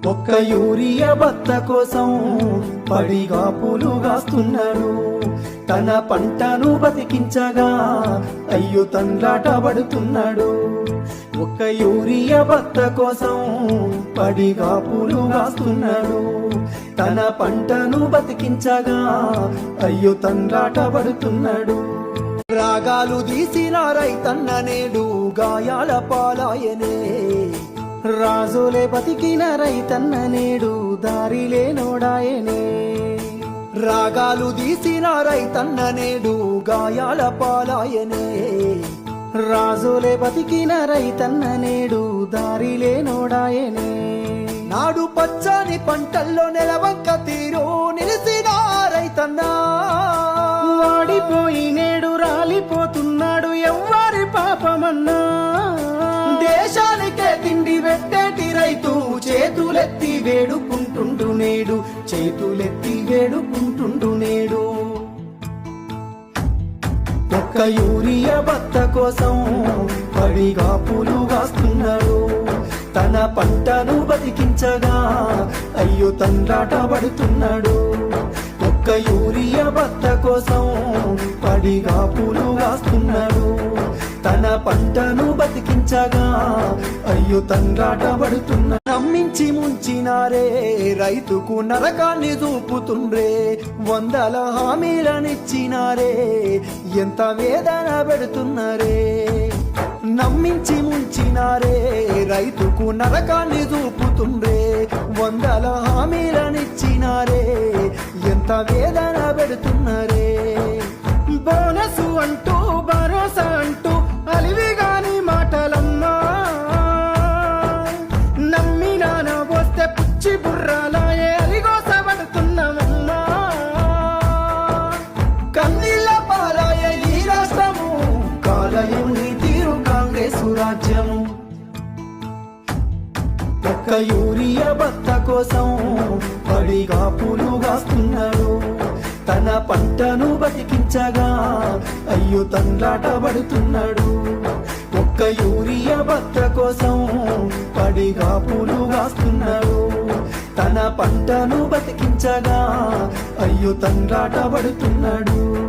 ఒక్క యూరియా బత్త కోసం పడిగా పూలుగాస్తున్నాడు. తన పంటను బతికించగా అయ్యో తండ్రాట పడుతున్నాడు. ఒక్క యూరియా బత్త కోసం పడిగా పూలుగాస్తున్నాడు. తన పంటను బతికించగా అయ్యో తండ్రాట పడుతున్నాడు. రాగాలు తీసిన రైతన్న నేడు గాయాల పాలాయనే. రాజులే బతికిన రైతన్న నేడు దారిలే నోడాయనే. రాగాలు తీసిన రైతన్న నేడు గాయాల పాలాయనే. రాజులే బతికిన రైతన్న నేడు దారిలే నోడాయనే. నాడు పచ్చని పంటల్లో నెలవంక తీరు నిలిసిన రైతన్న వాడిపోయి నేడు రాలిపోతున్నాడు. ఎవ్వరి పాపమన్నా దేశానికే తిండి పెట్టేటి రైతు చేతులెత్తి వేడుకుంటుండు నేడు. చేతులెత్తి వేడుకుంటుండు నేడు. ఒక్క యూరియా బత్త కోసం పడిగా పూలుగాస్తున్నాడు. తన పంటను బతికించగా అయ్యో తండ్రాట పడుతున్నాడు. ఒక్క యూరియా బత్త కోసం పడిగా పూలుగాస్తున్నాడు. తన పంటను బతికించగా అయ్యో తండ్రాట పడుతున్నా. నమ్మించి ముంచినారే రైతుకు నరకాన్ని చూపుతుండ్రే. వందల హామీలనిచ్చినారే ఎంత వేదన పెడుతున్నారే. నమ్మించి ముంచినారే రైతుకు నరకాన్ని చూపుతుండ్రే. వందల హామీలనిచ్చినారే ఎంత వేదన పెడుతున్నారే. బోనసు అంటూ భరోసా అంటూ అలివిగాని మాటలమ్మా. నమ్మినాన వస్తే పుచ్చి బుర్రాలాయే అలిగోసబడుతున్నామమ్మా. కన్నీళ్ళ పారాయ ఈ రాష్ట్రము కాలయం నీ తీరు కాంగ్రెసు రాజ్యము. ఒక్క యూరియా బత్త కోసం పడిగా పూలుగాస్తున్నాడు. తన పంటను బతికించగా అయ్యో తండ్రాట పడుతున్నాడు. ఒక్క యూరియా బత్త కోసం పడిగా పూలుగాస్తున్నాడు. తన పంటను బతికించగా అయ్యో తండ్రాట పడుతున్నాడు.